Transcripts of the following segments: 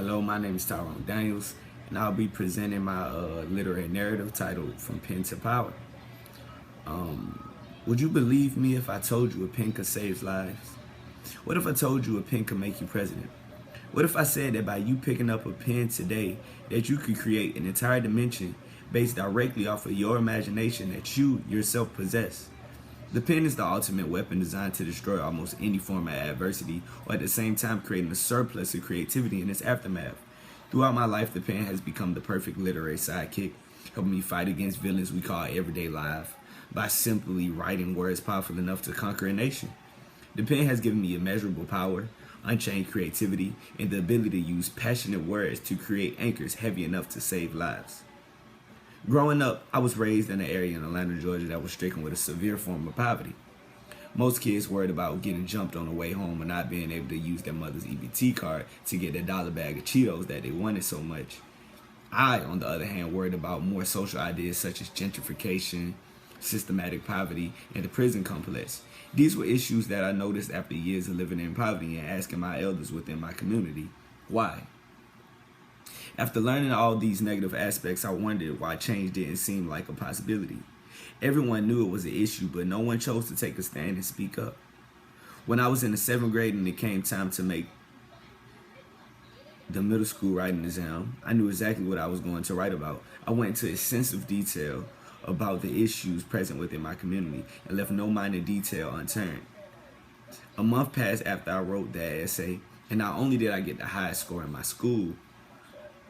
Hello, my name is Tyrone Daniels, and I'll be presenting my literary narrative titled From Pen to Power. Would you believe me if I told you a pen could save lives? What if I told you a pen could make you president? What if I said that by you picking up a pen today, that you could create an entire dimension based directly off of your imagination that you yourself possess? The pen is the ultimate weapon designed to destroy almost any form of adversity, or at the same time creating a surplus of creativity in its aftermath. Throughout my life, the pen has become the perfect literary sidekick, helping me fight against villains we call everyday life by simply writing words powerful enough to conquer a nation. The pen has given me immeasurable power, unchained creativity, and the ability to use passionate words to create anchors heavy enough to save lives. Growing up, I was raised in an area in Atlanta, Georgia that was stricken with a severe form of poverty. Most kids worried about getting jumped on the way home or not being able to use their mother's EBT card to get a dollar bag of Cheetos that they wanted so much. I, on the other hand, worried about more social ideas such as gentrification, systematic poverty, and the prison complex. These were issues that I noticed after years of living in poverty and asking my elders within my community, why? After learning all these negative aspects, I wondered why change didn't seem like a possibility. Everyone knew it was an issue, but no one chose to take a stand and speak up. When I was in the 7th grade and it came time to make the middle school writing exam, I knew exactly what I was going to write about. I went into extensive detail about the issues present within my community and left no minor detail unturned. A month passed after I wrote that essay, and not only did I get the highest score in my school,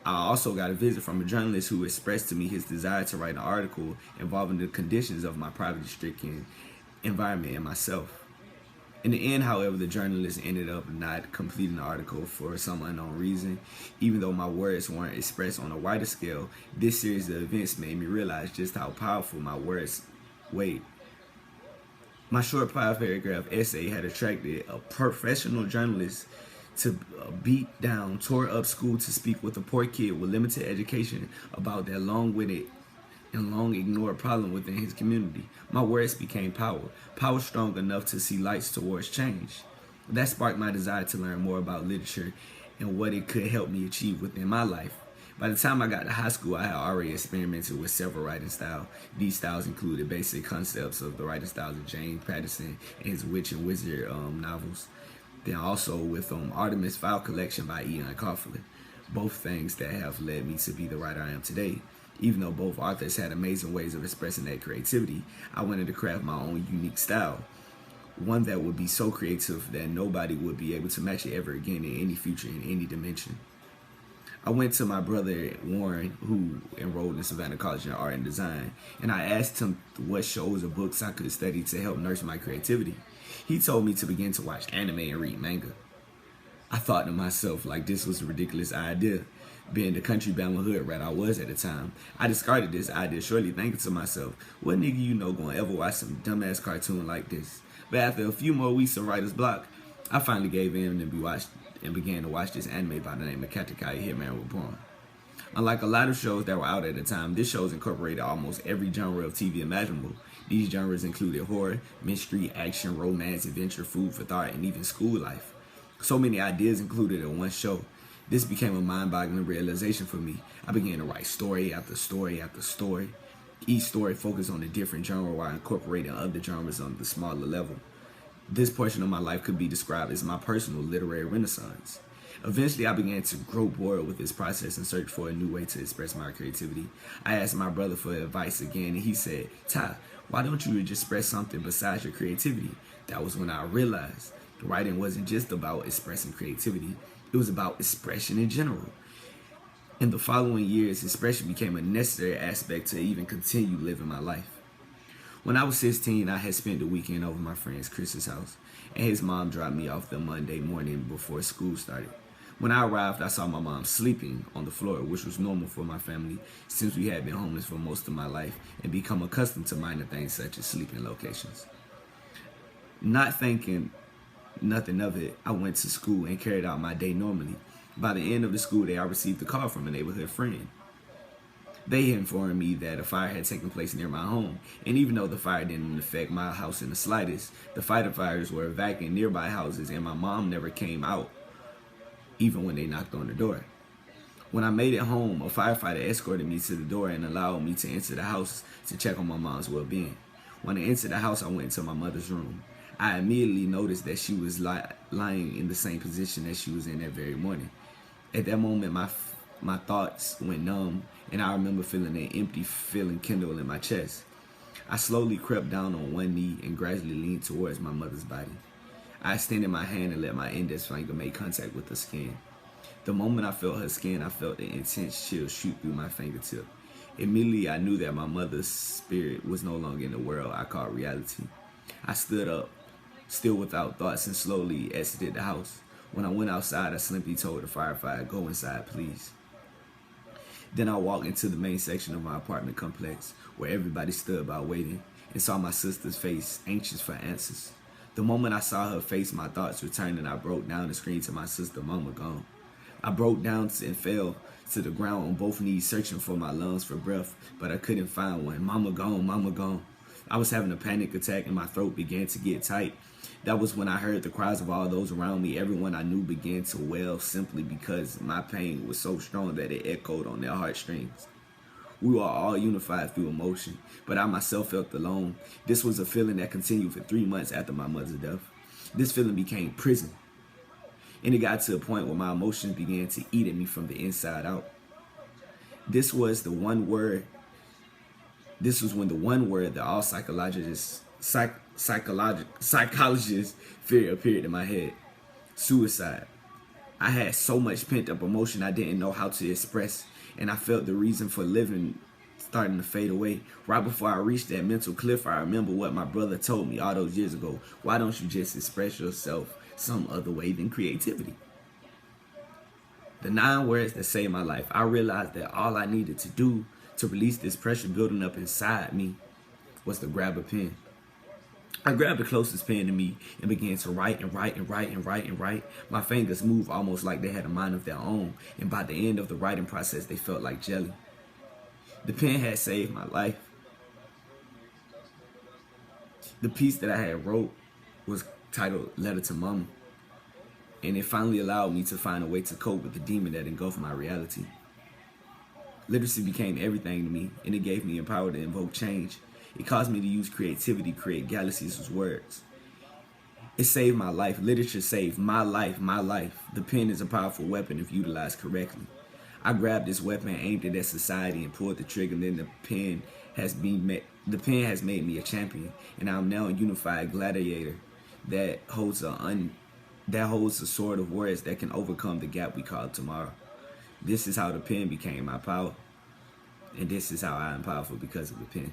I also got a visit from a journalist who expressed to me his desire to write an article involving the conditions of my poverty-stricken environment and myself. In the end, however, the journalist ended up not completing the article for some unknown reason. Even though my words weren't expressed on a wider scale, this series of events made me realize just how powerful my words weighed. My short 5-paragraph essay had attracted a professional journalist to beat down, tore up school to speak with a poor kid with limited education about that long-winded and long-ignored problem within his community. My words became power strong enough to see lights towards change. That sparked my desire to learn more about literature and what it could help me achieve within my life. By the time I got to high school, I had already experimented with several writing styles. These styles included basic concepts of the writing styles of James Patterson and his Witch and Wizard novels. Then also with Artemis Fowl Collection by Ian Kaufman. Both things that have led me to be the writer I am today. Even though both authors had amazing ways of expressing that creativity, I wanted to craft my own unique style. One that would be so creative that nobody would be able to match it ever again in any future, in any dimension. I went to my brother Warren, who enrolled in Savannah College in Art and Design, and I asked him what shows or books I could study to help nurture my creativity. He told me to begin to watch anime and read manga. I thought to myself, like, this was a ridiculous idea. Being the country Bama hood rat I was at the time, I discarded this idea shortly, thinking to myself, what nigga you know gonna ever watch some dumbass cartoon like this? But after a few more weeks of writer's block, I finally gave in and began to watch this anime by the name of Katakai Hitman Reborn. Unlike a lot of shows that were out at the time, this show's incorporated almost every genre of TV imaginable. These genres included horror, mystery, action, romance, adventure, food for thought, and even school life. So many ideas included in one show. This became a mind-boggling realization for me. I began to write story after story after story. Each story focused on a different genre while incorporating other genres on the smaller level. This portion of my life could be described as my personal literary renaissance. Eventually, I began to grow bored with this process and search for a new way to express my creativity. I asked my brother for advice again, and he said, Ty, why don't you just express something besides your creativity? That was when I realized writing wasn't just about expressing creativity, it was about expression in general. In the following years, expression became a necessary aspect to even continue living my life. When I was 16, I had spent the weekend over my friend's Chris's house, and his mom dropped me off the Monday morning before school started. When I arrived, I saw my mom sleeping on the floor, which was normal for my family since we had been homeless for most of my life and become accustomed to minor things such as sleeping locations. Not thinking nothing of it, I went to school and carried out my day normally. By the end of the school day, I received a call from a neighborhood friend. They informed me that a fire had taken place near my home, and even though the fire didn't affect my house in the slightest, the firefighters were evacuating nearby houses and my mom never came out, even when they knocked on the door. When I made it home, a firefighter escorted me to the door and allowed me to enter the house to check on my mom's well-being. When I entered the house, I went into my mother's room. I immediately noticed that she was lying in the same position that she was in that very morning. At that moment, my thoughts went numb, and I remember feeling an empty feeling kindle in my chest. I slowly crept down on one knee and gradually leaned towards my mother's body. I extended my hand and let my index finger make contact with the skin. The moment I felt her skin, I felt an intense chill shoot through my fingertip. Immediately, I knew that my mother's spirit was no longer in the world I called reality. I stood up, still without thoughts, and slowly exited the house. When I went outside, I simply told the firefighter, "Go inside, please." Then I walked into the main section of my apartment complex, where everybody stood by waiting, and saw my sister's face, anxious for answers. The moment I saw her face, my thoughts returned, and I broke down and screamed to my sister, "Mama gone." I broke down and fell to the ground on both knees, searching for my lungs for breath, but I couldn't find one. "Mama gone, mama gone." I was having a panic attack and my throat began to get tight. That was when I heard the cries of all those around me. Everyone I knew began to wail simply because my pain was so strong that it echoed on their heartstrings. We were all unified through emotion, but I myself felt alone. This was a feeling that continued for 3 months after my mother's death. This feeling became prison. And it got to a point where my emotions began to eat at me from the inside out. This was when the one word that all psychologists fear appeared in my head: suicide. I had so much pent-up emotion I didn't know how to express, and I felt the reason for living starting to fade away. Right before I reached that mental cliff, I remember what my brother told me all those years ago: "Why don't you just express yourself some other way than creativity?" The 9 words that saved my life. I realized that all I needed to do to release this pressure building up inside me was to grab a pen. I grabbed the closest pen to me and began to write and write and write and write and write. My fingers moved almost like they had a mind of their own, and by the end of the writing process, they felt like jelly. The pen had saved my life. The piece that I had wrote was titled "Letter to Mama," and it finally allowed me to find a way to cope with the demon that engulfed my reality. Literacy became everything to me, and it gave me the power to invoke change. It caused me to use creativity to create galaxies with words. It saved my life. Literature saved my life, my life. The pen is a powerful weapon if utilized correctly. I grabbed this weapon, aimed it at society, and pulled the trigger, and then the pen has made me a champion, and I'm now a unified gladiator that holds a sword of words that can overcome the gap we call tomorrow. This is how the pen became my power, and this is how I am powerful because of the pen.